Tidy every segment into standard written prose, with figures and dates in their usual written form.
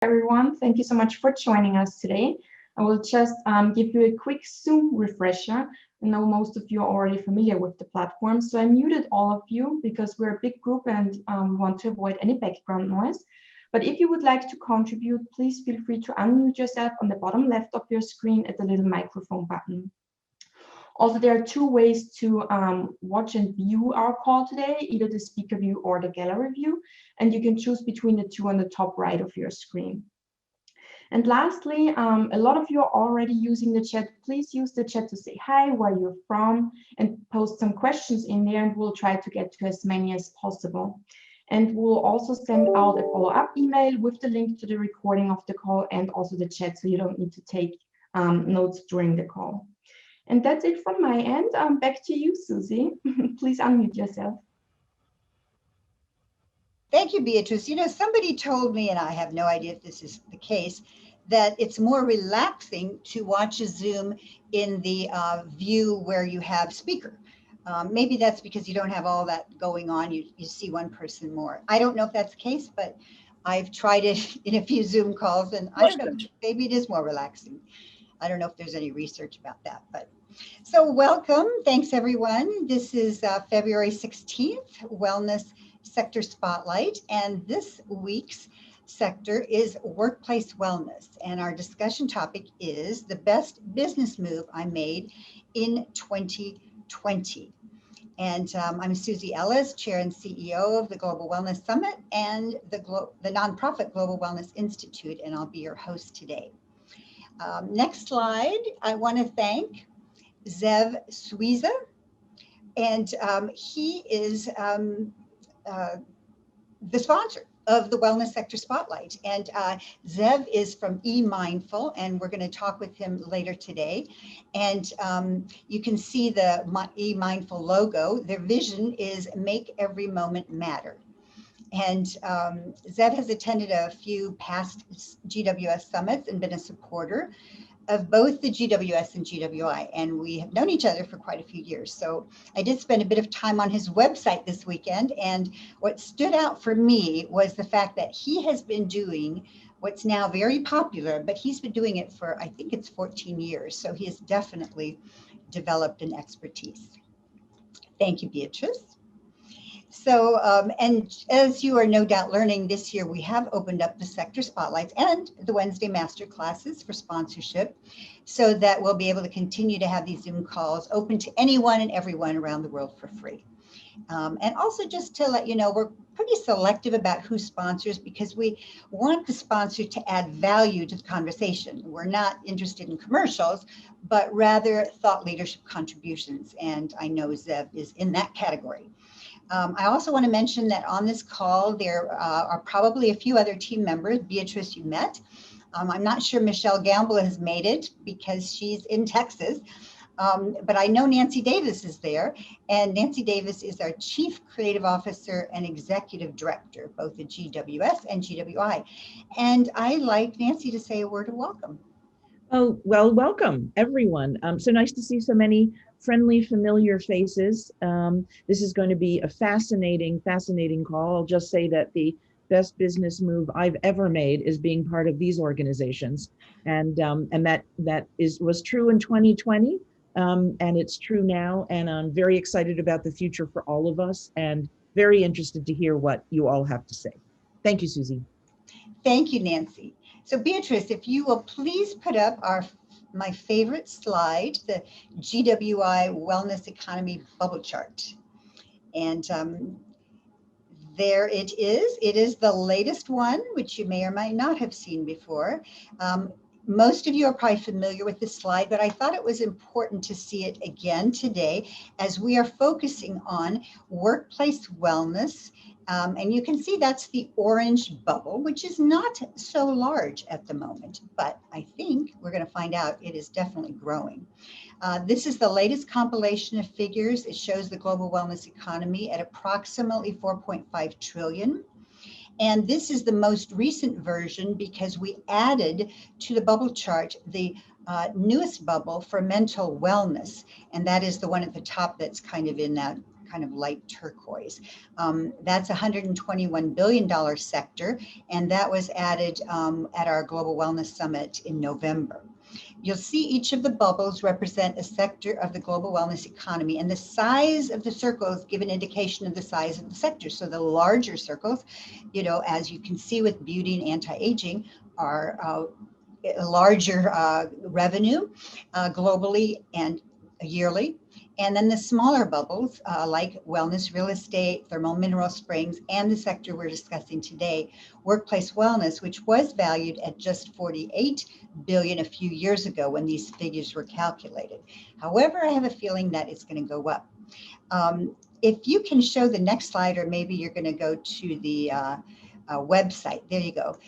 everyone. Thank you so much for joining us today. I will just give you a quick Zoom refresher. I know most of you are already familiar with the platform, so I muted all of you because we're a big group and want to avoid any background noise. But if you would like to contribute, please feel free to unmute yourself on the bottom left of your screen at the little microphone button. Also, there are two ways to watch and view our call today, either the speaker view or the gallery view, and you can choose between the two on the top right of your screen. And lastly, a lot of you are already using the chat. Please use the chat to say hi, where you're from, and post some questions in there, and we'll try to get to as many as possible. And we'll also send out a follow-up email with the link to the recording of the call and also the chat, so you don't need to take notes during the call. And that's it from my end. Back to you, Susie. Please unmute yourself. Thank you, Beatrice. You know, somebody told me, and I have no idea if this is the case, that it's more relaxing to watch a Zoom in the view where you have speaker. Maybe that's because you don't have all that going on. You see one person more. I don't know if that's the case, but I've tried it in a few Zoom calls, and I don't know, maybe it is more relaxing. I don't know if there's any research about that, but so welcome. Thanks, everyone. This is February 16th, Wellness Sector Spotlight, and this week's sector is workplace wellness. And our discussion topic is the best business move I made in 2020. And I'm Susie Ellis, Chair and CEO of the Global Wellness Summit and the nonprofit Global Wellness Institute, and I'll be your host today. Next slide, I want to thank Zev Suiza, and he is the sponsor of the Wellness Sector Spotlight. And Zev is from eMindful, and we're going to talk with him later today. And you can see the eMindful logo. Their vision is make every moment matter. And Zev has attended a few past GWS summits and been a supporter of both the GWS and GWI, and we have known each other for quite a few years. So I did spend a bit of time on his website this weekend, and what stood out for me was the fact that he has been doing what's now very popular, but he's been doing it for, I think it's 14 years. So he has definitely developed an expertise. Thank you, Beatrice. So, and as you are no doubt learning this year, we have opened up the sector spotlights and the Wednesday master classes for sponsorship so that we'll be able to continue to have these Zoom calls open to anyone and everyone around the world for free. And also just to let you know, we're pretty selective about who sponsors because we want the sponsor to add value to the conversation. We're not interested in commercials, but rather thought leadership contributions. And I know Zev is in that category. I also want to mention that on this call, there are probably a few other team members. Beatrice, you met. I'm not sure Michelle Gamble has made it because she's in Texas, but I know Nancy Davis is there. And Nancy Davis is our Chief Creative Officer and Executive Director, both at GWS and GWI. And I'd like Nancy to say a word of welcome. Oh, well, welcome, everyone. So nice to see so many friendly, familiar faces. This is going to be a fascinating call. I'll just say that the best business move I've ever made is being part of these organizations. And that was true in 2020, and it's true now. And I'm very excited about the future for all of us and very interested to hear what you all have to say. Thank you, Susie. Thank you, Nancy. So Beatrice, if you will please put up my favorite slide, the GWI Wellness Economy Bubble Chart. And there it is. It is the latest one, which you may or may not have seen before. Most of you are probably familiar with this slide, but I thought it was important to see it again today as we are focusing on workplace wellness. And you can see that's the orange bubble, which is not so large at the moment, but I think we're going to find out it is definitely growing. This is the latest compilation of figures. It shows the global wellness economy at approximately 4.5 trillion. And this is the most recent version because we added to the bubble chart the newest bubble for mental wellness. And that is the one at the top that's kind of in that kind of light turquoise. That's a $121 billion sector, and that was added at our Global Wellness Summit in November. You'll see each of the bubbles represent a sector of the global wellness economy, and the size of the circles give an indication of the size of the sector. So the larger circles, as you can see with beauty and anti-aging, are a larger revenue globally and yearly. And then the smaller bubbles, like wellness, real estate, thermal mineral springs, and the sector we're discussing today, workplace wellness, which was valued at just 48 billion a few years ago when these figures were calculated. However, I have a feeling that it's going to go up. If you can show the next slide, or maybe you're going to go to the website. There you go.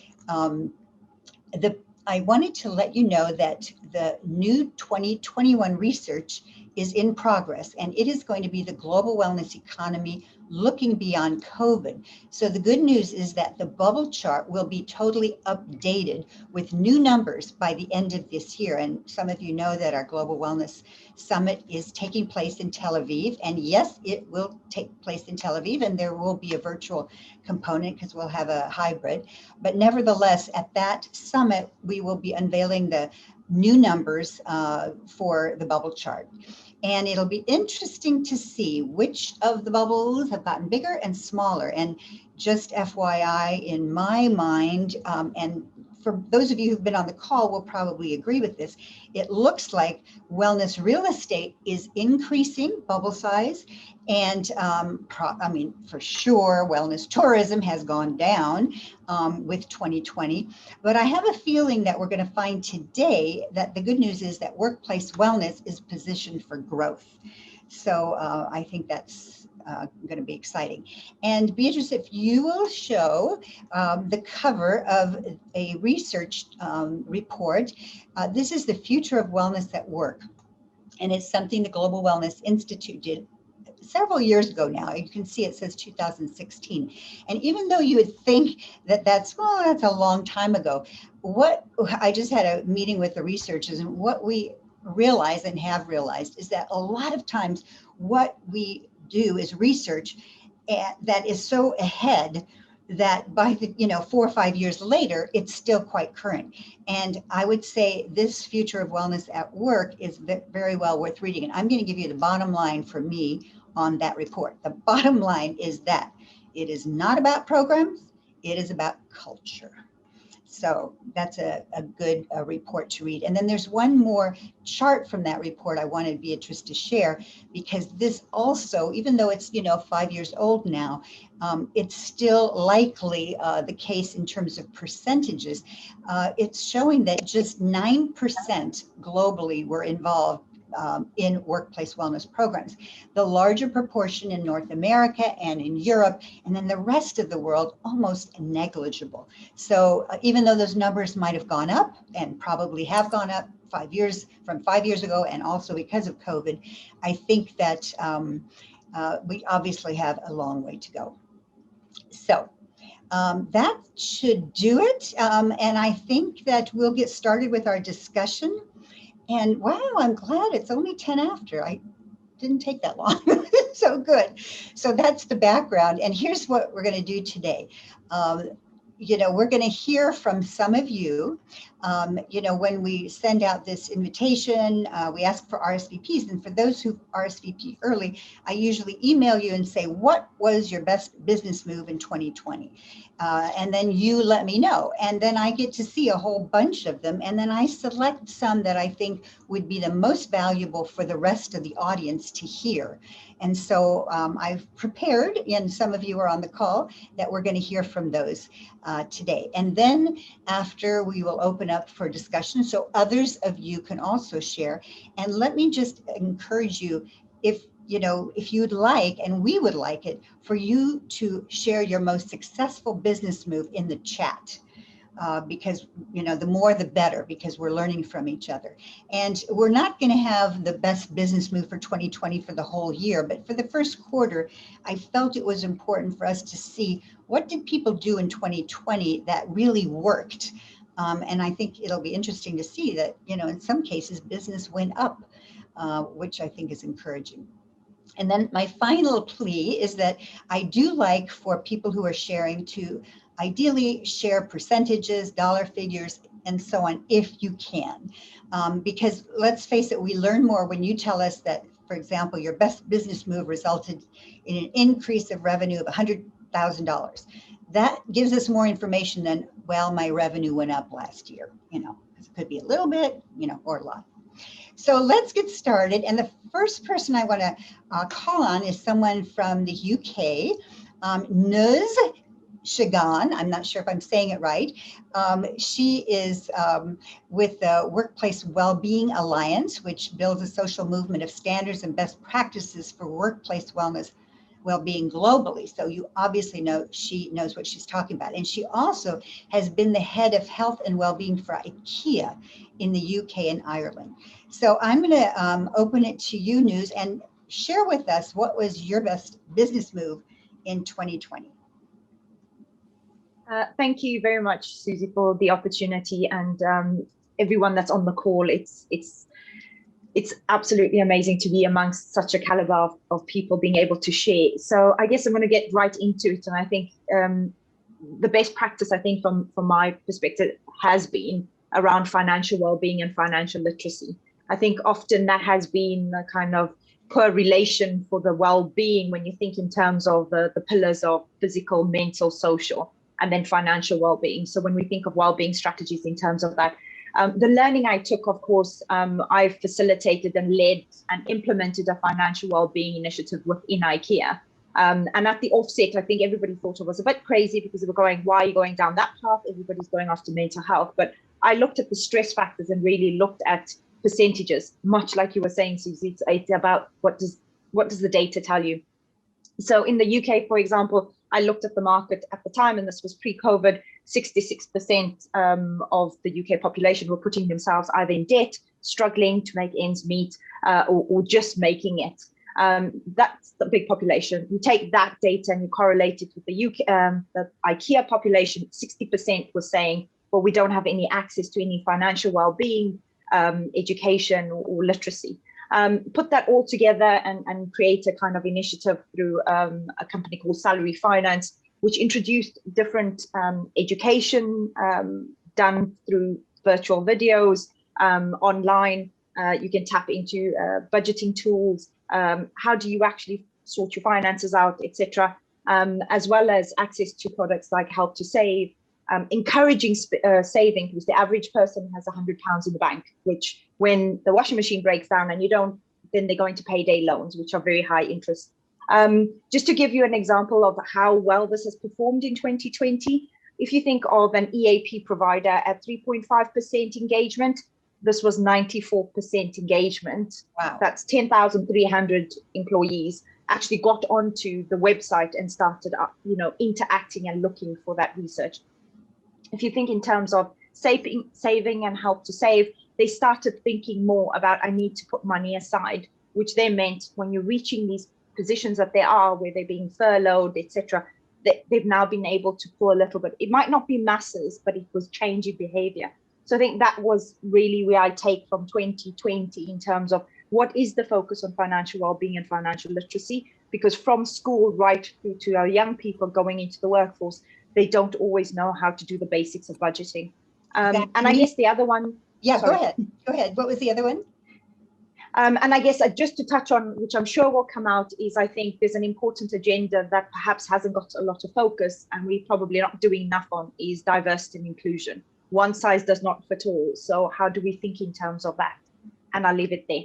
I wanted to let you know that the new 2021 research is in progress, and it is going to be the global wellness economy looking beyond COVID. So the good news is that the bubble chart will be totally updated with new numbers by the end of this year. And some of you know that our Global Wellness Summit is taking place in Tel Aviv. And yes, it will take place in Tel Aviv, and there will be a virtual component because we'll have a hybrid. But nevertheless, at that summit, we will be unveiling the new numbers for the bubble chart. And it'll be interesting to see which of the bubbles have gotten bigger and smaller. And just FYI, in my mind, and for those of you who've been on the call will probably agree with this, it looks like wellness real estate is increasing bubble size. And for sure, wellness tourism has gone down with 2020. But I have a feeling that we're going to find today that the good news is that workplace wellness is positioned for growth. So I think that's going to be exciting. And Beatrice, if you will show the cover of a research report, this is the future of wellness at work. And it's something the Global Wellness Institute did several years ago now. You can see it says 2016. And even though you would think that that's a long time ago, I just had a meeting with the researchers, and what we realize and have realized is that a lot of times what we do is research that is so ahead that by 4 or 5 years later, it's still quite current. And I would say this future of wellness at work is very well worth reading. And I'm going to give you the bottom line for me on that report. The bottom line is that it is not about programs, it is about culture. So that's a good report to read. And then there's one more chart from that report I wanted Beatrice to share, because this also, even though it's 5 years old now, it's still likely the case in terms of percentages. It's showing that just 9% globally were involved in workplace wellness programs. The larger proportion in North America and in Europe, and then the rest of the world, almost negligible. So even though those numbers might have gone up, and probably have gone up from 5 years ago, and also because of COVID, I think that we obviously have a long way to go. So that should do it. And I think that we'll get started with our discussion. And wow, I'm glad it's only 10 after. I didn't take that long. So good. So that's the background. And here's what we're going to do today. We're going to hear from some of you. When we send out this invitation, we ask for RSVPs. And for those who RSVP early, I usually email you and say, what was your best business move in 2020? And then you let me know. And then I get to see a whole bunch of them. And then I select some that I think would be the most valuable for the rest of the audience to hear. And so I've prepared, and some of you are on the call, that we're going to hear from those today. And then after, we will open up for discussion so others of you can also share. And let me just encourage you, if you'd like, and we would like it, for you to share your most successful business move in the chat. Because, the more the better, because we're learning from each other. And we're not going to have the best business move for 2020 for the whole year, but for the first quarter, I felt it was important for us to see what did people do in 2020 that really worked. And I think it'll be interesting to see that, in some cases, business went up, which I think is encouraging. And then my final plea is that I do like for people who are sharing to ideally share percentages, dollar figures, and so on, if you can. Because let's face it, we learn more when you tell us that, for example, your best business move resulted in an increase of revenue of $100,000. That gives us more information than, well, my revenue went up last year, because it could be a little bit, or a lot. So let's get started. And the first person I want to call on is someone from the UK, Nuz Shagan. I'm not sure if I'm saying it right. She is with the Workplace Wellbeing Alliance, which builds a social movement of standards and best practices for workplace well-being globally. So you obviously know she knows what she's talking about. And she also has been the head of health and well-being for IKEA in the UK and Ireland. So I'm going to open it to you, Nuz, and share with us what was your best business move in 2020. Thank you very much, Susie, for the opportunity, and everyone that's on the call. It's absolutely amazing to be amongst such a caliber of people being able to share. So I guess I'm going to get right into it. And I think the best practice, I think, from my perspective, has been around financial well-being and financial literacy. I think often that has been a kind of correlation for the well-being when you think in terms of the pillars of physical, mental, social, and then financial well-being. So when we think of well-being strategies in terms of that, the learning I took, of course, I facilitated and led and implemented a financial well-being initiative within IKEA. And at the offset, I think everybody thought it was a bit crazy because they were going, why are you going down that path? Everybody's going after mental health. But I looked at the stress factors and really looked at percentages, much like you were saying, Susie. It's about what does the data tell you? So in the UK, for example, I looked at the market at the time, and this was pre-COVID, 66% of the UK population were putting themselves either in debt, struggling to make ends meet, or just making it. That's the big population. You take that data and you correlate it with the UK, the IKEA population, 60% was saying, well, we don't have any access to any financial well-being, education or literacy. Put that all together and create a kind of initiative through a company called Salary Finance, which introduced different education done through virtual videos, online. You can tap into budgeting tools. How do you actually sort your finances out, etc., as well as access to products like Help to Save, encouraging saving, because the average person has £100 in the bank, which when the washing machine breaks down and you don't, then they're going to payday loans, which are very high interest. Just to give you an example of how well this has performed in 2020, if you think of an EAP provider at 3.5% engagement, this was 94% engagement. Wow. That's 10,300 employees actually got onto the website and started interacting and looking for that research. If you think in terms of saving and Help to Save, they started thinking more about, I need to put money aside, which then meant when you're reaching these positions that they are, where they're being furloughed, etc., they've now been able to pull a little bit. It might not be masses, but it was changing behavior. So I think that was really where I take from 2020 in terms of what is the focus on financial well-being and financial literacy, because from school right through to our young people going into the workforce, they don't always know how to do the basics of budgeting. And I guess the other one. Yeah, sorry. Go ahead. What was the other one? And I guess just to touch on, which I'm sure will come out, is I think there's an important agenda that perhaps hasn't got a lot of focus, and we're probably not doing enough on, is diversity and inclusion. One size does not fit all. So how do we think in terms of that? And I'll leave it there.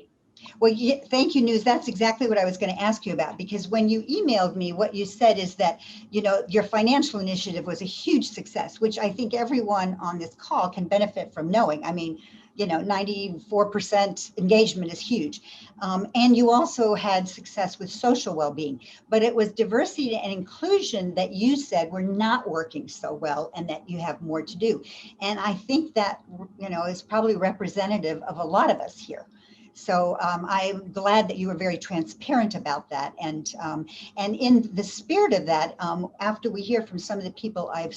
Well, thank you, Nuz. That's exactly what I was going to ask you about, because when you emailed me, what you said is that, your financial initiative was a huge success, which I think everyone on this call can benefit from knowing. I mean, 94% engagement is huge. And you also had success with social well-being, but it was diversity and inclusion that you said were not working so well and that you have more to do. And I think that, is probably representative of a lot of us here. So I'm glad that you were very transparent about that. And in the spirit of that, after we hear from some of the people I've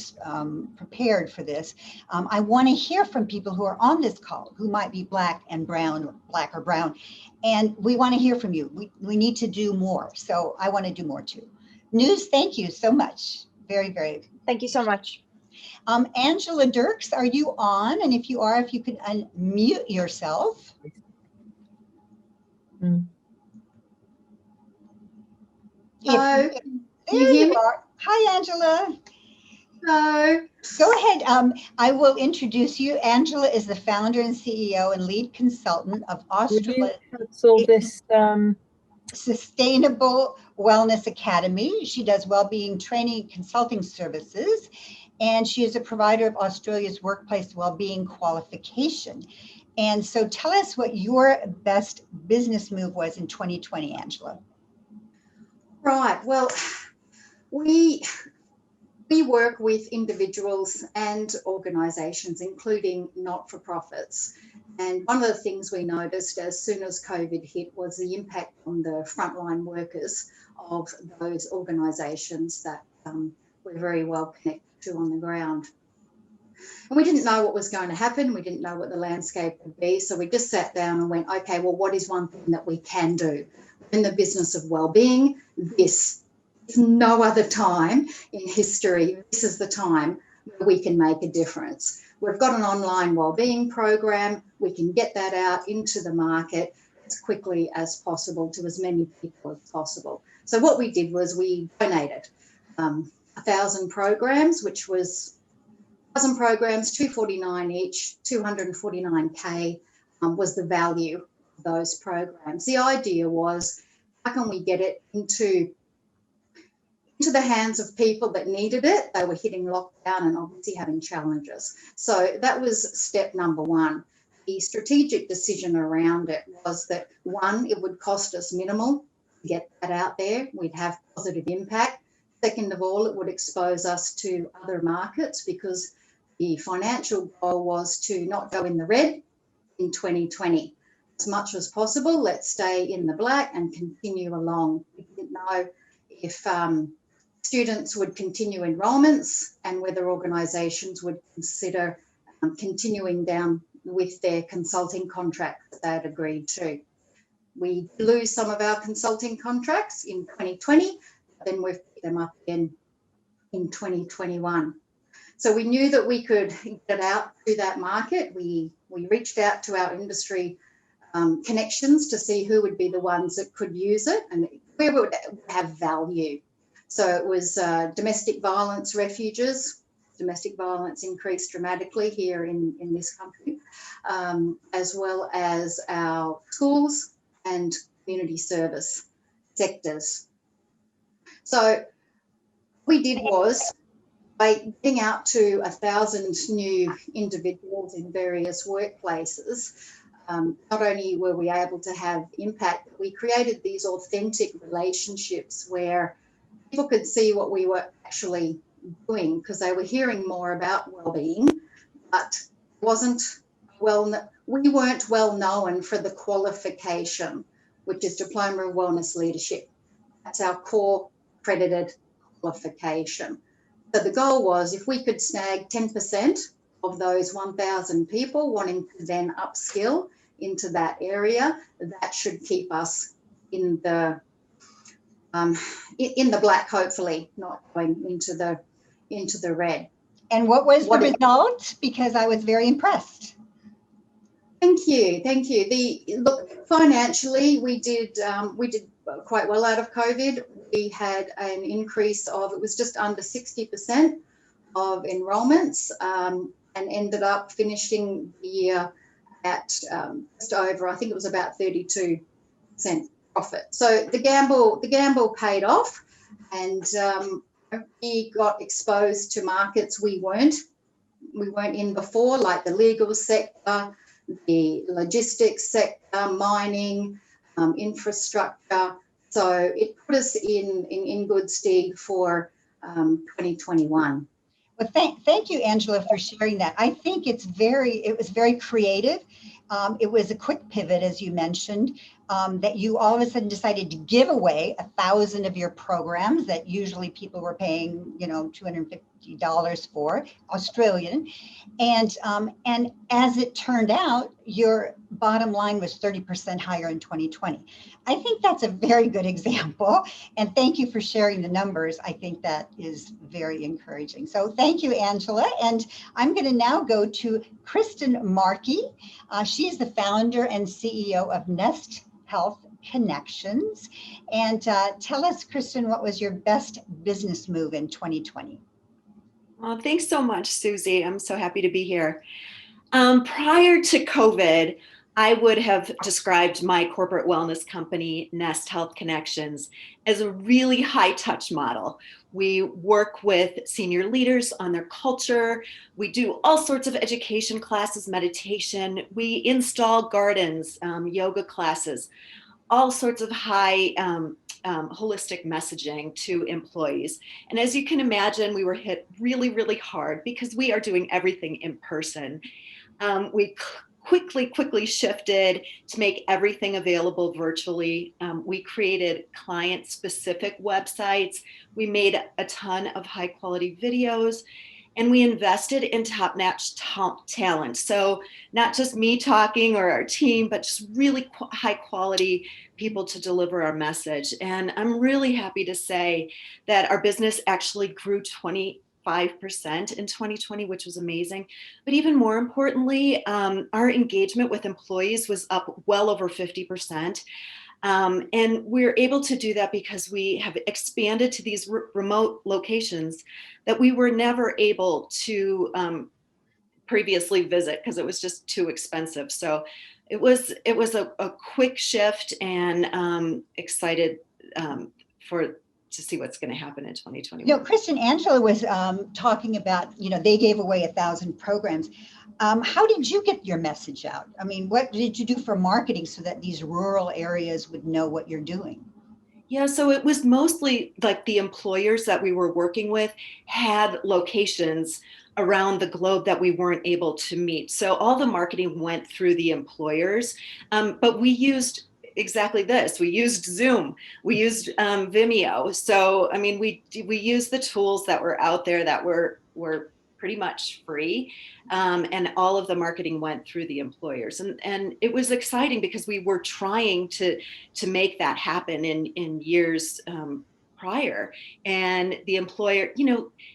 prepared for this, I want to hear from people who are on this call, who might be black and brown, black or brown. And we want to hear from you. We need to do more. So I want to do more too. News, thank you so much. Very, very. Thank you so much. Angela Dirks, are you on? And if you are, if you could unmute yourself. Hello. There you hear you me? are. Hi, Angela. Hello. Go ahead. I will introduce you. Angela is the founder and CEO and lead consultant of Australia this Sustainable Wellness Academy. She does well-being training and consulting services, and she is a provider of Australia's workplace well-being qualification. And so tell us what your best business move was in 2020, Angela. Right. Well, we work with individuals and organisations, including not-for-profits. And one of the things we noticed as soon as COVID hit was the impact on the frontline workers of those organisations that we're very well connected to on the ground. And we didn't know what was going to happen. We didn't know what the landscape would be. So we just sat down and went, okay, well, what is one thing that we can do? In the business of well-being, this is no other time in history. This is the time where we can make a difference. We've got an online wellbeing program. We can get that out into the market as quickly as possible to as many people as possible. So what we did was we donated 1,000 programs, which was 1,000 programs, $249 each, 249K was the value of those programs. The idea was, how can we get it into the hands of people that needed it? They were hitting lockdown and obviously having challenges. So that was step number one. The strategic decision around it was that, one, it would cost us minimal to get that out there. We'd have positive impact. Second of all, it would expose us to other markets, because the financial goal was to not go in the red in 2020. As much as possible, let's stay in the black and continue along. We didn't know if students would continue enrolments and whether organisations would consider continuing down with their consulting contracts that they had agreed to. We lose some of our consulting contracts in 2020, but then we've picked them up again in 2021. So we knew that we could get out to that market. We reached out to our industry connections to see who would be the ones that could use it and where would have value. So it was domestic violence refuges. Domestic violence increased dramatically here in this country, as well as our schools and community service sectors. So what we did was, by getting out to 1,000 new individuals in various workplaces, not only were we able to have impact, but we created these authentic relationships where people could see what we were actually doing, because they were hearing more about wellbeing, but we weren't well known for the qualification, which is Diploma of Wellness Leadership. That's our core accredited qualification. So the goal was, if we could snag 10% of those 1,000 people wanting to then upskill into that area, that should keep us in the black, hopefully, not going into the red. And what was the result? Because I was very impressed. Thank you. Look, financially, we did quite well out of COVID. We had an increase of, it was just under 60% of enrolments, and ended up finishing the year at just over, I think it was about 32% profit. So the gamble paid off, and we got exposed to markets we weren't in before, like the legal sector, the logistics sector, mining, infrastructure. So it put us in good stead for 2021. Well, thank you, Angela, for sharing that. I think it was very creative. It was a quick pivot, as you mentioned, that you all of a sudden decided to give away 1,000 of your programs that usually people were paying, $250 for, Australian. And as it turned out, your bottom line was 30% higher in 2020. I think that's a very good example. And thank you for sharing the numbers. I think that is very encouraging. So thank you, Angela. And I'm going to now go to Kristen Markey. She is the founder and CEO of Nest Health Connections. And tell us, Kristen, what was your best business move in 2020? Well, thanks so much, Susie. I'm so happy to be here. Prior to COVID, I would have described my corporate wellness company, Nest Health Connections, as a really high touch model. We work with senior leaders on their culture. We do all sorts of education classes, meditation. We install gardens, yoga classes, all sorts of high holistic messaging to employees. And as you can imagine, we were hit really, really hard because we are doing everything in person. We quickly shifted to make everything available virtually. We created client-specific websites. We made a ton of high-quality videos, and we invested in top-notch talent. So not just me talking or our team, but just really high-quality people to deliver our message. And I'm really happy to say that our business actually grew 25% in 2020, which was amazing. But even more importantly, our engagement with employees was up well over 50%. And we're able to do that because we have expanded to these remote locations that we were never able to previously visit because it was just too expensive. So it was a quick shift, and excited to see what's going to happen in 2021. Kristen, Angela was talking about, they gave away 1,000 programs. How did you get your message out? I mean, what did you do for marketing so that these rural areas would know what you're doing? Yeah, so it was mostly like the employers that we were working with had locations around the globe that we weren't able to meet. So all the marketing went through the employers, but we used exactly this. We used Zoom, we used Vimeo. So, I mean, we used the tools that were out there that were pretty much free. And all of the marketing went through the employers. And it was exciting because we were trying to make that happen in years prior. And the employer,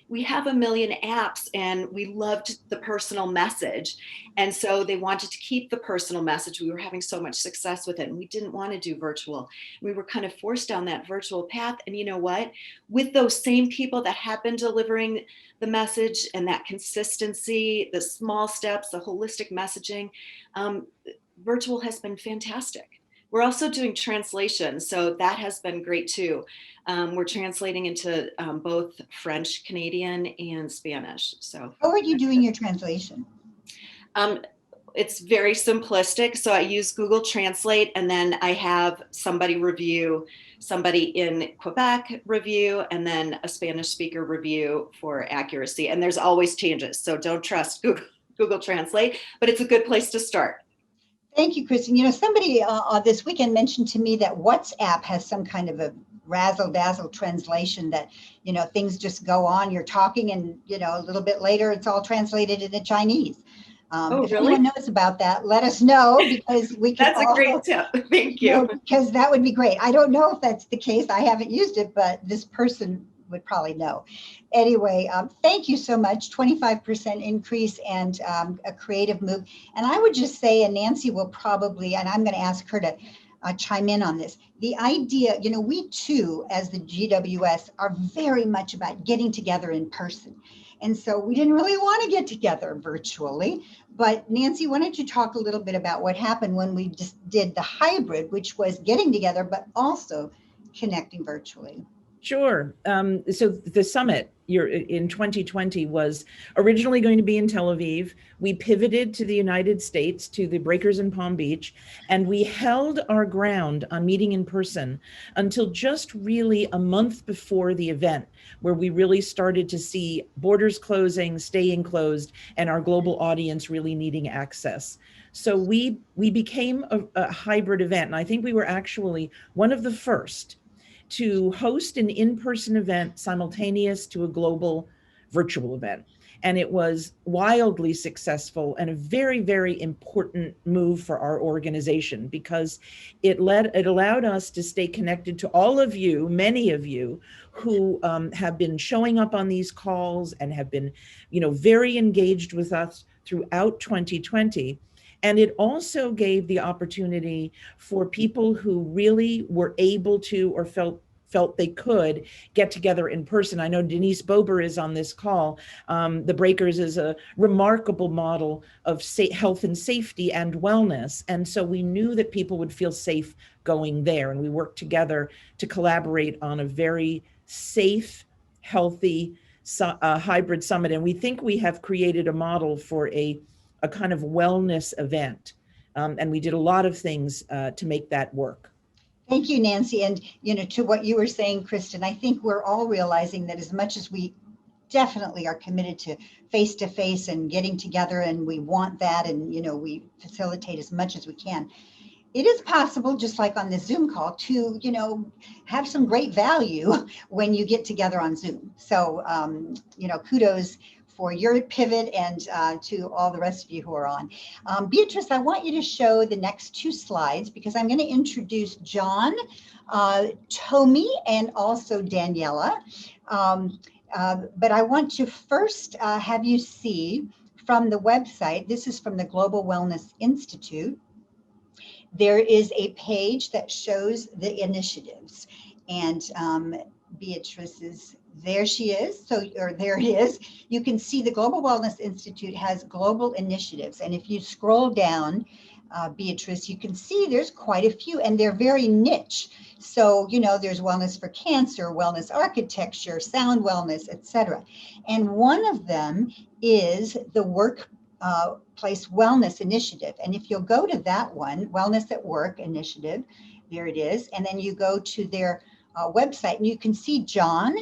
we have 1 million apps, and we loved the personal message. And so they wanted to keep the personal message. We were having so much success with it, and we didn't want to do virtual. We were kind of forced down that virtual path. And you know what? With those same people that have been delivering the message and that consistency, the small steps, the holistic messaging, virtual has been fantastic. We're also doing translation, so that has been great too. We're translating into both French, Canadian, and Spanish. So how are you doing your translation? It's very simplistic. So I use Google Translate, and then I have somebody in Quebec review, and then a Spanish speaker review for accuracy. And there's always changes, so don't trust Google Translate, but it's a good place to start. Thank you, Kristen. Somebody this weekend mentioned to me that WhatsApp has some kind of a razzle-dazzle translation that, things just go on, you're talking, and, a little bit later, it's all translated into Chinese. If anyone knows about that, let us know, because we can. That's a great tip. Thank you. Because that would be great. I don't know if that's the case. I haven't used it, but this person would probably know. Anyway, thank you so much. 25% increase, and a creative move. And I would just say, and Nancy will probably, and I'm going to ask her to chime in on this. The idea, we too, as the GWS, are very much about getting together in person. And so we didn't really want to get together virtually. But Nancy, why don't you talk a little bit about what happened when we just did the hybrid, which was getting together, but also connecting virtually? Sure. So the summit in 2020 was originally going to be in Tel Aviv. We pivoted to the United States, to the Breakers in Palm Beach, and we held our ground on meeting in person until just really a month before the event, where we really started to see borders closing, staying closed, and our global audience really needing access. So we became a hybrid event, and I think we were actually one of the first to host an in-person event simultaneous to a global virtual event. And it was wildly successful and a very, very important move for our organization, because it allowed us to stay connected to all of you, many of you who have been showing up on these calls and have been, very engaged with us throughout 2020. And it also gave the opportunity for people who really were able to or felt they could get together in person. I know Denise Bober is on this call. The Breakers is a remarkable model of health and safety and wellness. And so we knew that people would feel safe going there. And we worked together to collaborate on a very safe, healthy hybrid summit. And we think we have created a model for a kind of wellness event. And we did a lot of things to make that work. Thank you, Nancy. And, to what you were saying, Kristen, I think we're all realizing that as much as we definitely are committed to face and getting together, and we want that, and, we facilitate as much as we can, it is possible, just like on this Zoom call, to, have some great value when you get together on Zoom. So, kudos for your pivot and to all the rest of you who are on. Beatrice, I want you to show the next two slides, because I'm going to introduce John, Tommy, and also Daniela. But I want to first have you see from the website, this is from the Global Wellness Institute, there is a page that shows the initiatives. And Beatrice's, there she is. Or there it is. You can see the Global Wellness Institute has global initiatives. And if you scroll down, Beatrice, you can see there's quite a few, and they're very niche. So, there's wellness for cancer, wellness architecture, sound wellness, etc. And one of them is the Workplace Wellness Initiative. And if you'll go to that one, Wellness at Work Initiative, there it is. And then you go to their website, and you can see John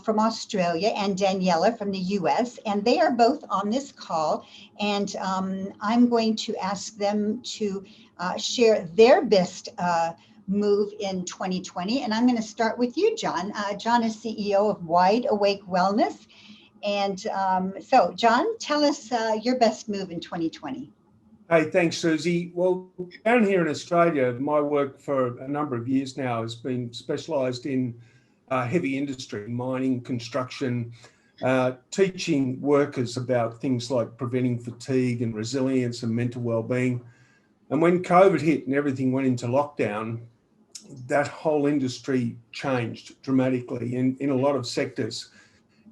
from Australia and Daniela from the US, and they are both on this call. And I'm going to ask them to share their best move in 2020. And I'm going to start with you, John. John is CEO of Wide Awake Wellness. And so, John, tell us your best move in 2020. Hey, thanks, Susie. Well, down here in Australia, my work for a number of years now has been specialised in heavy industry, mining, construction, teaching workers about things like preventing fatigue and resilience and mental well-being. And when COVID hit and everything went into lockdown, that whole industry changed dramatically in a lot of sectors.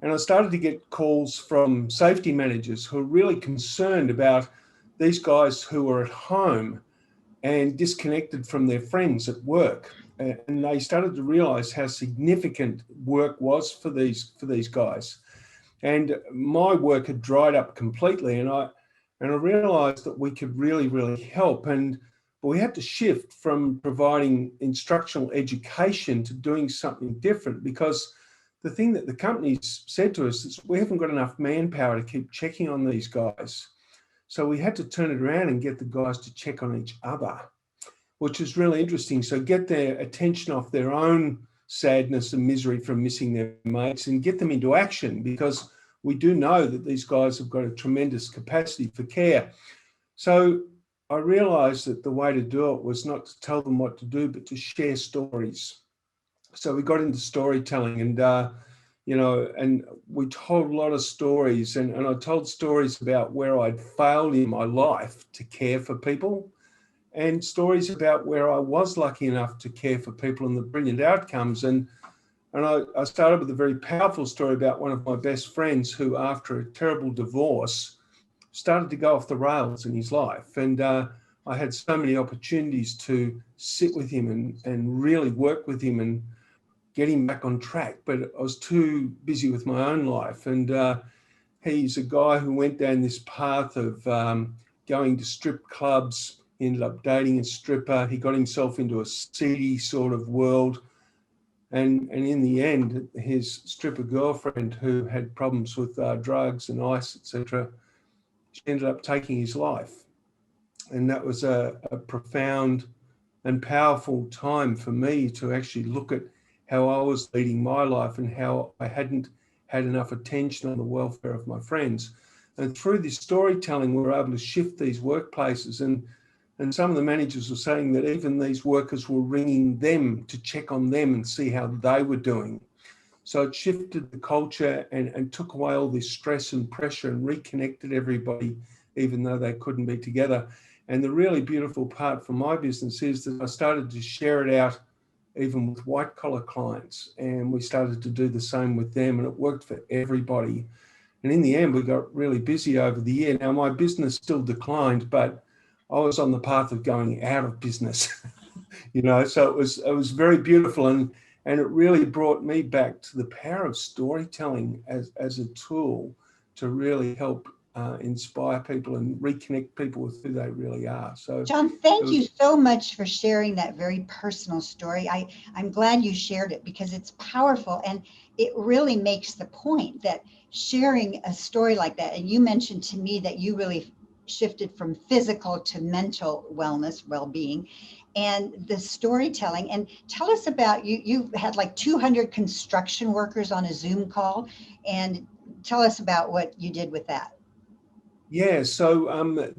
And I started to get calls from safety managers who are really concerned about these guys who are at home and disconnected from their friends at work. And they started to realize how significant work was for these guys. And my work had dried up completely. And I realized that we could really, really help. But we had to shift from providing instructional education to doing something different, because the thing that the companies said to us is we haven't got enough manpower to keep checking on these guys. So we had to turn it around and get the guys to check on each other, which is really interesting. So get their attention off their own sadness and misery from missing their mates and get them into action, because we do know that these guys have got a tremendous capacity for care. So I realized that the way to do it was not to tell them what to do, but to share stories. So we got into storytelling, and and we told a lot of stories, and I told stories about where I'd failed in my life to care for people, and stories about where I was lucky enough to care for people and the brilliant outcomes. And I started with a very powerful story about one of my best friends who, after a terrible divorce, started to go off the rails in his life. And I had so many opportunities to sit with him and really work with him and get him back on track, but I was too busy with my own life. And he's a guy who went down this path of going to strip clubs. He ended up dating a stripper. He got himself into a seedy sort of world. And in the end, his stripper girlfriend, who had problems with drugs and ice, etc., she ended up taking his life. And that was a profound and powerful time for me to actually look at how I was leading my life and how I hadn't had enough attention on the welfare of my friends. And through this storytelling, we were able to shift these workplaces. And some of the managers were saying that even these workers were ringing them to check on them and see how they were doing. So it shifted the culture and took away all this stress and pressure and reconnected everybody, even though they couldn't be together. And the really beautiful part for my business is that I started to share it out even with white collar clients, and we started to do the same with them, and it worked for everybody. And in the end, we got really busy over the year. Now, my business still declined, but I was on the path of going out of business, so it was very beautiful. And it really brought me back to the power of storytelling as a tool to really help inspire people and reconnect people with who they really are. So, John, thank you so much for sharing that very personal story. I'm glad you shared it because it's powerful, and it really makes the point that sharing a story like that, and you mentioned to me that you really shifted from physical to mental wellness, well-being, and the storytelling. And tell us about, you had like 200 construction workers on a Zoom call, and tell us about what you did with that. Yeah, so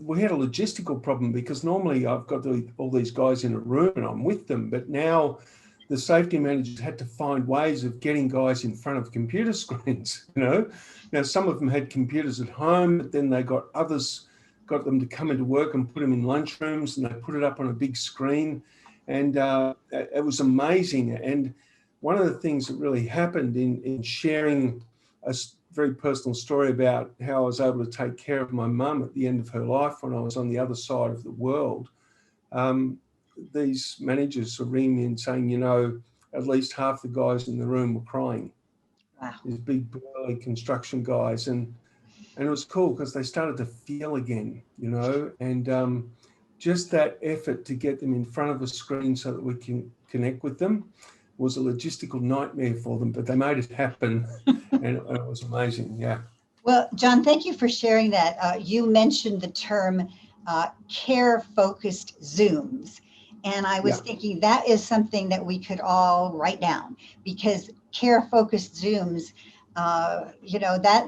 we had a logistical problem because normally I've got all these guys in a room and I'm with them, but now the safety managers had to find ways of getting guys in front of computer screens. Now some of them had computers at home, but then they got them to come into work and put them in lunchrooms, and they put it up on a big screen, and it was amazing. And one of the things that really happened in sharing a very personal story about how I was able to take care of my mum at the end of her life when I was on the other side of the world. These managers were ringing me and saying, at least half the guys in the room were crying. Wow. These big burly construction guys. And it was cool because they started to feel again, and just that effort to get them in front of a screen so that we can connect with them was a logistical nightmare for them, but they made it happen. And it was amazing. Yeah. Well, John, thank you for sharing that. You mentioned the term care-focused Zooms. And I was thinking that is something that we could all write down, because care-focused Zooms,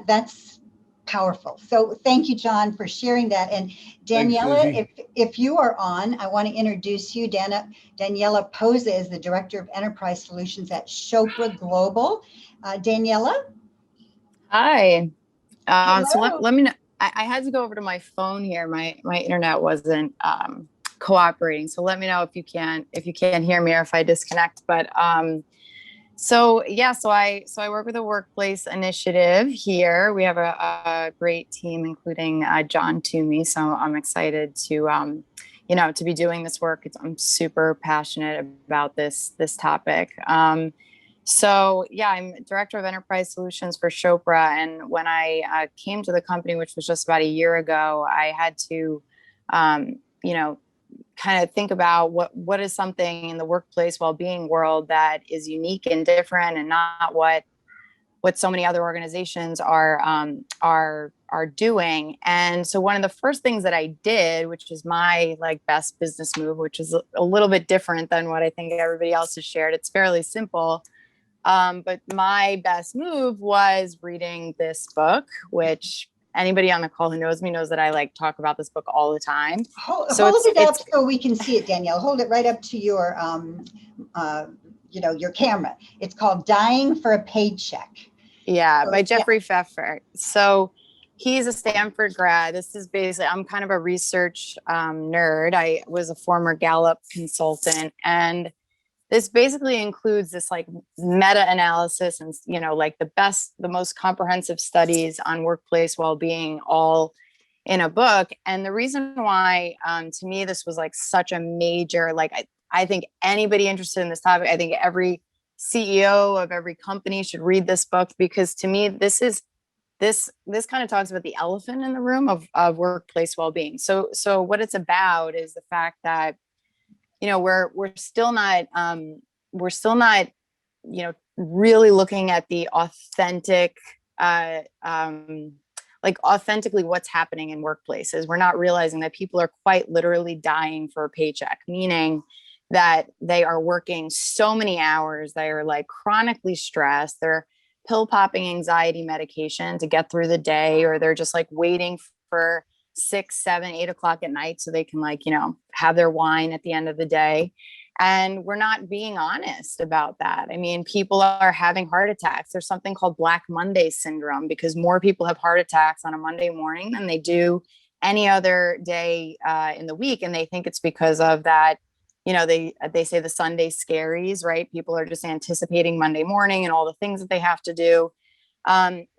that's powerful. So thank you, John, for sharing that. And Daniela, if you are on, I want to introduce you. Daniela Pozza is the Director of Enterprise Solutions at Chopra Global. Daniela? Hi. So Hello. let me know. I had to go over to my phone here. My internet wasn't cooperating. So let me know if you can't hear me or if I disconnect. But so I work with a workplace initiative here. We have a great team, including John Toomey. So I'm excited to to be doing this work. I'm super passionate about this topic. So I'm Director of Enterprise Solutions for Chopra. And when I came to the company, which was just about a year ago, I had to, kind of think about what is something in the workplace well-being world that is unique and different, and not what so many other organizations are doing. And so one of the first things that I did, which is my best business move, which is a little bit different than what I think everybody else has shared. It's fairly simple. But my best move was reading this book, which anybody on the call who knows me knows that I talk about this book all the time. Hold it up so we can see it, Danielle. Hold it right up to your, your camera. It's called Dying for a Paycheck. Yeah, by Jeffrey Pfeffer. So he's a Stanford grad. This is basically, I'm kind of a research nerd. I was a former Gallup consultant, and this basically includes this meta-analysis and, the most comprehensive studies on workplace well-being all in a book. And the reason why, to me, this was such a major, I think anybody interested in this topic, I think every CEO of every company should read this book, because to me, this kind of talks about the elephant in the room of workplace well-being. So what it's about is the fact that, we're still not, really looking at the authentic, authentically what's happening in workplaces. We're not realizing that people are quite literally dying for a paycheck, meaning that they are working so many hours, they are like chronically stressed, they're pill popping anxiety medication to get through the day, or they're just like waiting for 6, 7, 8 o'clock at night so they can have their wine at the end of the day. And we're not being honest about that. I mean, people are having heart attacks. There's something called Black Monday syndrome, because more people have heart attacks on a Monday morning than they do any other day in the week. And they think it's because of that. They say the Sunday scaries, right? People are just anticipating Monday morning and all the things that they have to do.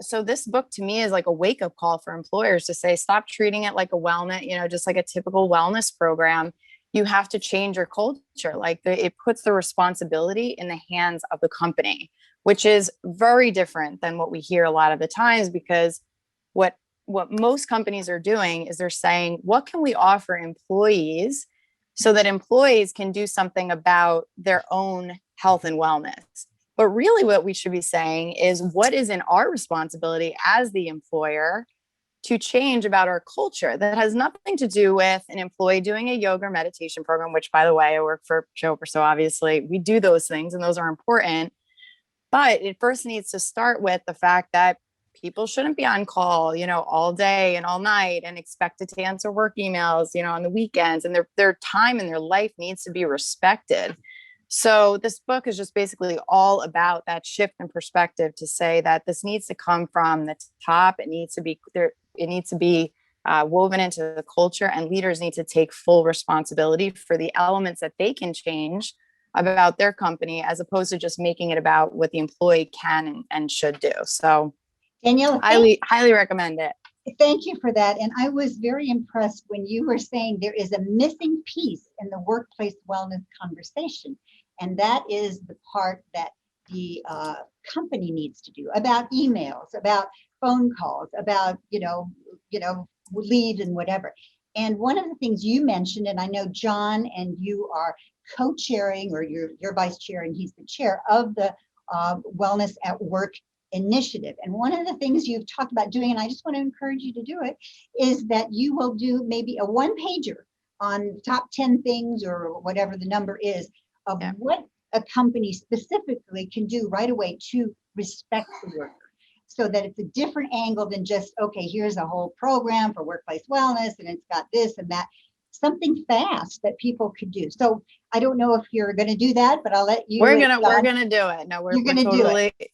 So this book to me is like a wake-up call for employers to say, stop treating it like a wellness, just like a typical wellness program. You have to change your culture. It puts the responsibility in the hands of the company, which is very different than what we hear a lot of the times, because what most companies are doing is they're saying, what can we offer employees so that employees can do something about their own health and wellness? But really what we should be saying is, what is in our responsibility as the employer to change about our culture that has nothing to do with an employee doing a yoga or meditation program, which, by the way, I work for Chopra, so obviously we do those things and those are important. But it first needs to start with the fact that people shouldn't be on call, all day and all night and expected to answer work emails, on the weekends, and their time and their life needs to be respected. So this book is just basically all about that shift in perspective, to say that this needs to come from the top. It needs to be there. It needs to be woven into the culture, and leaders need to take full responsibility for the elements that they can change about their company, as opposed to just making it about what the employee can and should do. So Daniela, highly recommend it. Thank you for that. And I was very impressed when you were saying there is a missing piece in the workplace wellness conversation. And that is the part that the company needs to do, about emails, about phone calls, about, leaves and whatever. And one of the things you mentioned, and I know John and you are co-chairing, or you're vice chair and he's the chair of the Wellness at Work initiative. And one of the things you've talked about doing, and I just want to encourage you to do it, is that you will do maybe a one-pager on top 10 things, or whatever the number is, of what a company specifically can do right away to respect the worker, so that it's a different angle than just, okay, here's a whole program for workplace wellness and it's got this and that. Something fast that people could do. So I don't know if you're going to do that, but I'll let you. We're gonna do it. No, we're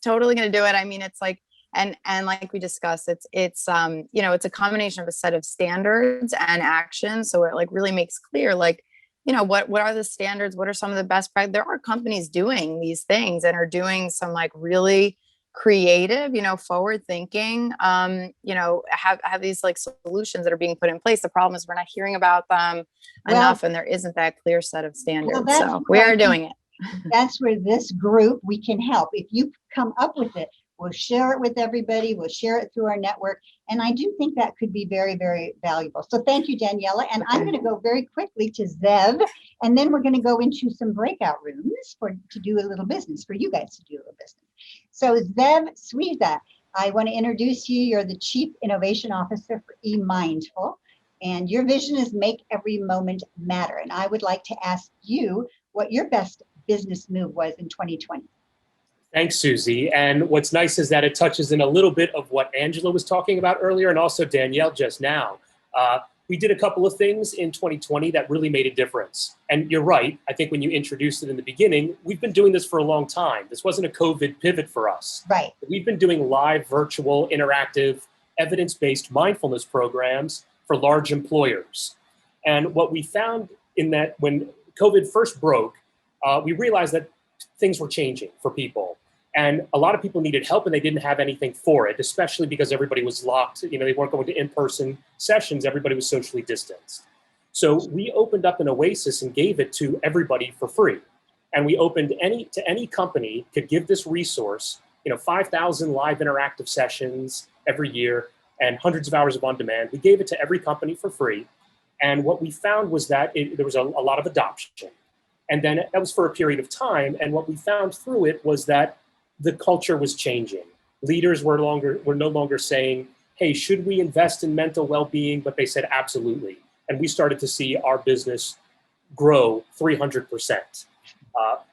totally gonna do it. I mean, it's like, and like we discussed, it's it's a combination of a set of standards and actions. So it like really makes clear, like, what are the standards? What are some of the best practices? There are companies doing these things and are doing some like really creative, forward thinking, have these like solutions that are being put in place. The problem is we're not hearing about them enough, and there isn't that clear set of standards. So we are doing it. That's where this group, we can help. If you come up with it, we'll share it with everybody. We'll share it through our network. And I do think that could be very, very valuable. So thank you, Daniela. And I'm going to go very quickly to Zev, and then we're going to go into some breakout rooms to do a little business, for you guys to do a little business. So Zev Swiza, I want to introduce you. You're the Chief Innovation Officer for eMindful, and your vision is make every moment matter. And I would like to ask you what your best business move was in 2020. Thanks, Susie. And what's nice is that it touches in a little bit of what Angela was talking about earlier, and also Danielle just now. We did a couple of things in 2020 that really made a difference. And you're right. I think when you introduced it in the beginning, we've been doing this for a long time. This wasn't a COVID pivot for us. Right. We've been doing live, virtual, interactive, evidence-based mindfulness programs for large employers. And what we found in that, when COVID first broke, we realized that things were changing for people. And a lot of people needed help and they didn't have anything for it, especially because everybody was locked. They weren't going to in-person sessions. Everybody was socially distanced. So we opened up an oasis and gave it to everybody for free. And we opened any company could give this resource, 5,000 live interactive sessions every year and hundreds of hours of on-demand. We gave it to every company for free. And what we found was that there was a lot of adoption. And then that was for a period of time. And what we found through it was that the culture was changing. Leaders were no longer saying, hey, should we invest in mental well-being? But they said, absolutely. And we started to see our business grow 300%.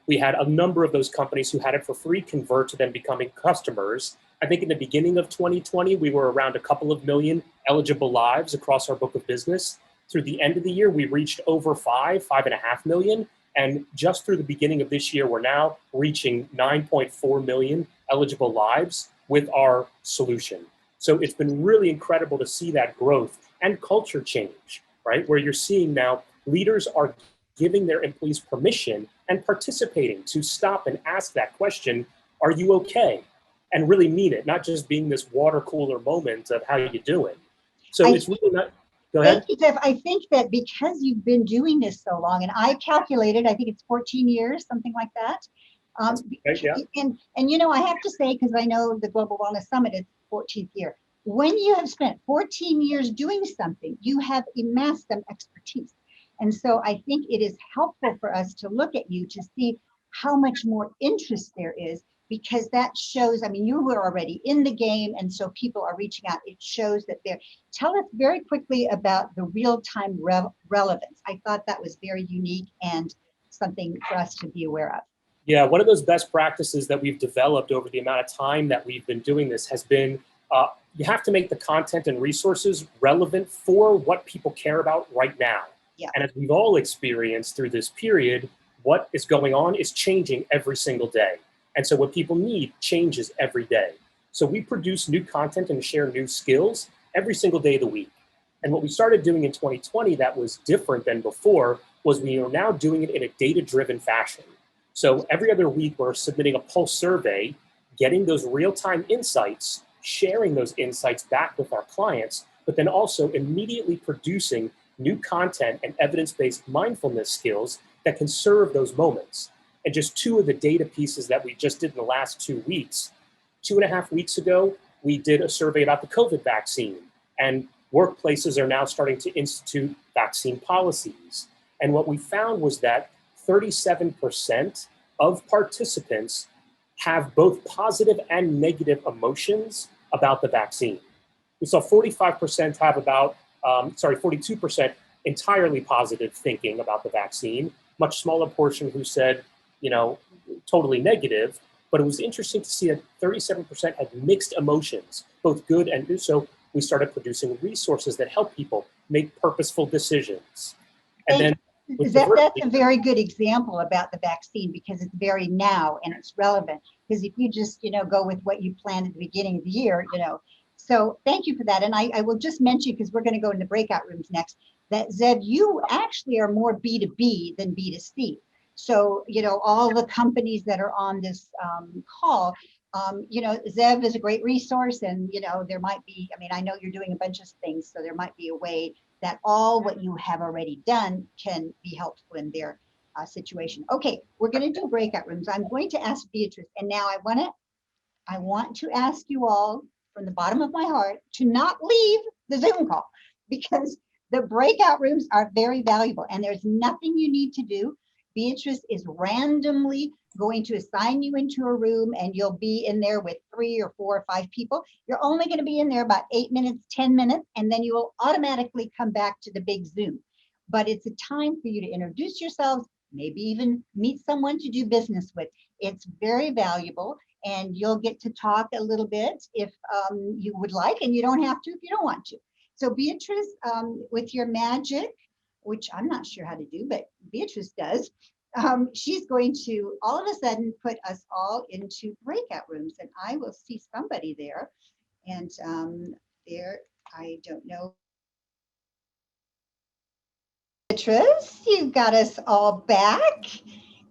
We had a number of those companies who had it for free convert to then becoming customers. I think in the beginning of 2020, we were around a couple of million eligible lives across our book of business. Through the end of the year, we reached over 5.5 million. And just through the beginning of this year, we're now reaching 9.4 million eligible lives with our solution. So it's been really incredible to see that growth and culture change, right? Where you're seeing now leaders are giving their employees permission and participating to stop and ask that question, are you okay? And really mean it, not just being this water cooler moment of how you doing. So it's really not, go ahead. Thank you, Jeff. I think that because you've been doing this so long, and I calculated, I think it's 14 years, something like that. Right, yeah. And I have to say, because I know the Global Wellness Summit is 14th year. When you have spent 14 years doing something, you have amassed some expertise. And so I think it is helpful for us to look at you to see how much more interest there is, because that shows, you were already in the game, and so people are reaching out. It shows that they're. Tell us very quickly about the real-time relevance. I thought that was very unique and something for us to be aware of. Yeah, one of those best practices that we've developed over the amount of time that we've been doing this has been, you have to make the content and resources relevant for what people care about right now. Yeah. And as we've all experienced through this period, what is going on is changing every single day. And so what people need changes every day. So we produce new content and share new skills every single day of the week. And what we started doing in 2020 that was different than before was we are now doing it in a data-driven fashion. So every other week we're submitting a pulse survey, getting those real-time insights, sharing those insights back with our clients, but then also immediately producing new content and evidence-based mindfulness skills that can serve those moments. And just two of the data pieces that we just did in the last 2 weeks. 2.5 weeks ago, we did a survey about the COVID vaccine, and workplaces are now starting to institute vaccine policies. And what we found was that 37% of participants have both positive and negative emotions about the vaccine. We saw 45% have 42% entirely positive thinking about the vaccine, much smaller portion who said, totally negative. But it was interesting to see that 37% had mixed emotions, both good and good. So we started producing resources that help people make purposeful decisions. And then that's a very good example about the vaccine, because it's very now and it's relevant. Because if you just, go with what you planned at the beginning of the year, So thank you for that. And I will just mention, because we're going to go into breakout rooms next, that Zev, you actually are more B2B than B2C. So, all the companies that are on this call, Zev is a great resource, and, there might be, I know you're doing a bunch of things, so there might be a way that all what you have already done can be helpful in their situation. Okay, we're going to do breakout rooms. I'm going to ask Beatrice, and now I want to ask you all from the bottom of my heart to not leave the Zoom call, because the breakout rooms are very valuable, and there's nothing you need to do. Beatrice is randomly going to assign you into a room, and you'll be in there with 3 or 4 or 5 people. You're only going to be in there about 8 minutes, 10 minutes, and then you will automatically come back to the big Zoom. But it's a time for you to introduce yourselves, maybe even meet someone to do business with. It's very valuable, and you'll get to talk a little bit if you would like, and you don't have to if you don't want to. So Beatrice, with your magic, which I'm not sure how to do, but Beatrice does, she's going to all of a sudden put us all into breakout rooms, and I will see somebody there. And there, I don't know. Beatrice, you've got us all back.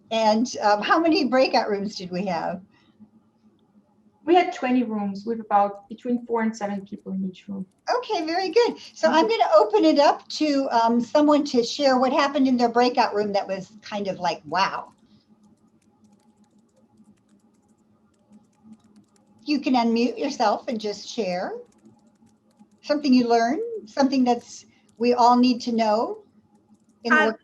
And how many breakout rooms did we have? We had 20 rooms with about between 4 and 7 people in each room. Okay, very good. So I'm going to open it up to someone to share what happened in their breakout room that was kind of like, wow. you can unmute yourself and just share something you learned, something that's we all need to know in the work.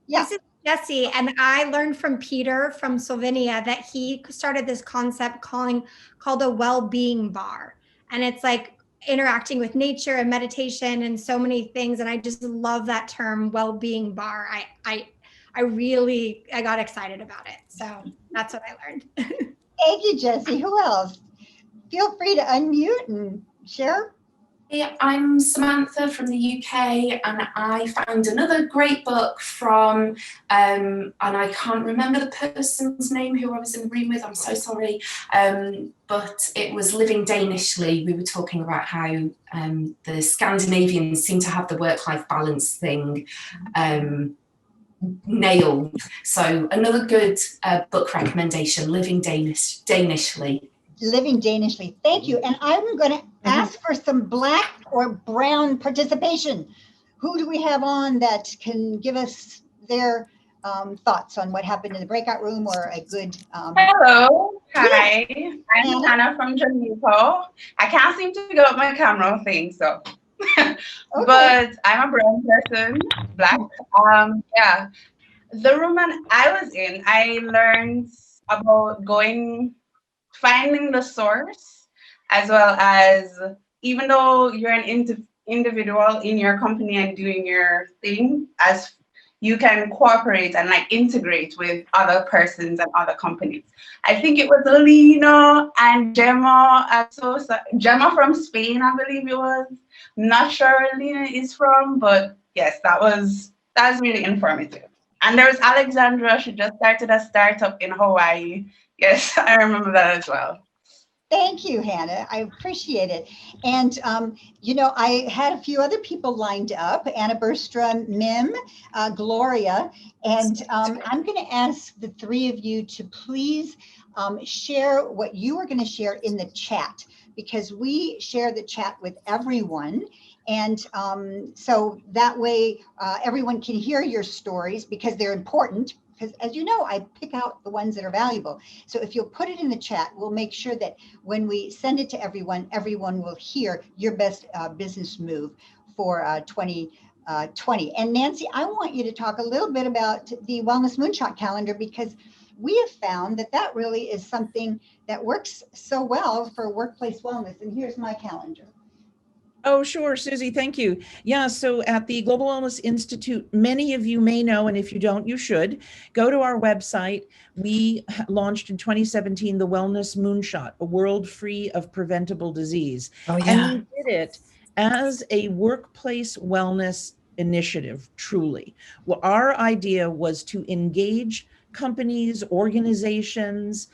Yeah. This is Jessie, and I learned from Peter from Slovenia that he started this concept called a well-being bar, and it's like interacting with nature and meditation and so many things. And I just love that term, well-being bar. I got excited about it, so that's what I learned. Thank you, Jessie. Who else? Feel free to unmute and share. Hey, I'm Samantha from the UK, and I found another great book from, and I can't remember the person's name who I was in the room with, I'm so sorry, but it was Living Danishly. We were talking about how the Scandinavians seem to have the work-life balance thing nailed. So another good book recommendation, Living Danishly. Living Danishly. Thank you. And I'm going to ask for some black or brown participation. Who do we have on that can give us their thoughts on what happened in the breakout room, or a good... Hello. Hi. Yes. I'm Hannah from Jamaica. I can't seem to go up my camera thing, so... Okay. But I'm a brown person, black. Yeah. The room I was in, I learned about finding the source, as well as, even though you're an individual in your company and doing your thing, as you can cooperate and like integrate with other persons and other companies. I think it was Lena and Gemma. Gemma from Spain, I believe it was. Not sure where Lena is from, but yes, that was really informative. And there's Alexandra. She just started a startup in Hawaii. Yes, I remember that as well. Thank you, Hannah. I appreciate it. And, you know, I had a few other people lined up, Anna Berstrom, Mim, Gloria, and I'm going to ask the three of you to please share what you are going to share in the chat, because we share the chat with everyone. And so that way everyone can hear your stories, because they're important. Because as you know, I pick out the ones that are valuable. So if you'll put it in the chat, we'll make sure that when we send it to everyone, everyone will hear your best business move for 2020. And Nancy, I want you to talk a little bit about the Wellness Moonshot calendar, because we have found that that really is something that works so well for workplace wellness. And here's my calendar. Oh, sure, Susie, thank you. Yeah, so at the Global Wellness Institute, many of you may know, and if you don't, you should, go to our website. We launched in 2017 the Wellness Moonshot, a world free of preventable disease. Oh, yeah. And we did it as a workplace wellness initiative, truly. Well, our idea was to engage companies, organizations,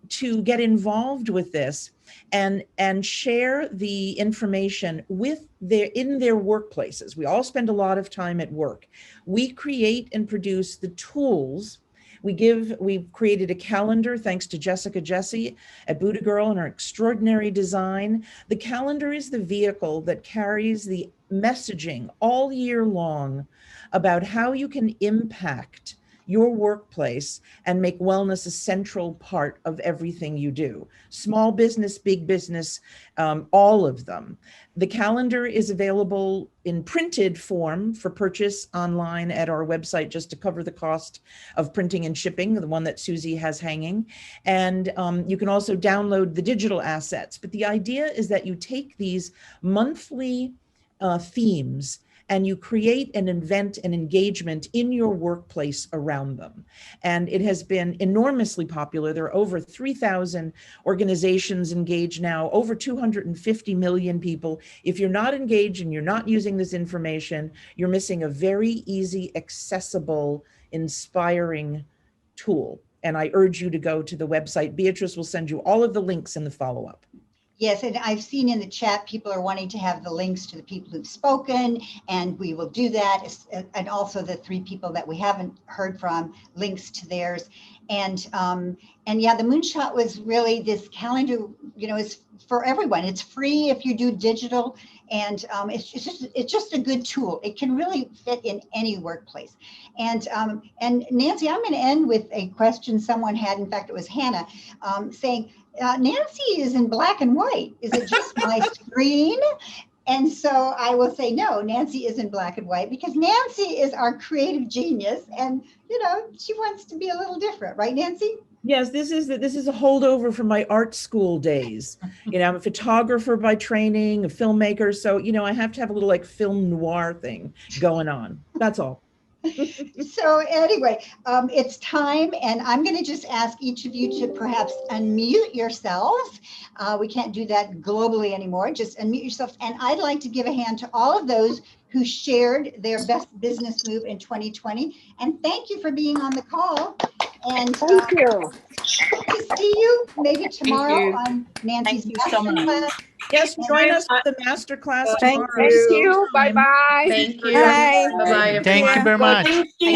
to get involved with this and share the information with in their workplaces. We all spend a lot of time at work. We create and produce the tools. We've created a calendar thanks to Jessica Jesse at Buddha Girl and her extraordinary design. The calendar is the vehicle that carries the messaging all year long about how you can impact your workplace and make wellness a central part of everything you do. Small business, big business, all of them. The calendar is available in printed form for purchase online at our website, just to cover the cost of printing and shipping, the one that Susie has hanging. And you can also download the digital assets. But the idea is that you take these monthly themes and you create an event and engagement in your workplace around them. And it has been enormously popular. There are over 3,000 organizations engaged now, over 250 million people. If you're not engaged and you're not using this information, you're missing a very easy, accessible, inspiring tool. And I urge you to go to the website. Beatrice will send you all of the links in the follow-up. Yes, and I've seen in the chat, people are wanting to have the links to the people who've spoken, and we will do that. And also the three people that we haven't heard from, links to theirs. And yeah, the Moonshot was really this calendar, you know, is for everyone. It's free if you do digital, And it's just a good tool. It can really fit in any workplace. And Nancy, I'm going to end with a question someone had. In fact, it was Hannah saying, Nancy is in black and white. Is it just my screen? And so I will say, no, Nancy is in black and white because Nancy is our creative genius. And, she wants to be a little different. Right, Nancy? Yes, this is a holdover from my art school days. I'm a photographer by training, a filmmaker. So, I have to have a little like film noir thing going on. That's all. So anyway, it's time, and I'm going to just ask each of you to perhaps unmute yourselves. We can't do that globally anymore. Just unmute yourself. And I'd like to give a hand to all of those who shared their best business move in 2020. And thank you for being on the call. And thank you. Hope to see you maybe tomorrow on Nancy's masterclass. Yes, join us for the masterclass tomorrow. Thank you. Bye-bye. Thank you. Bye. Bye-bye. Thank you very much. Thank you.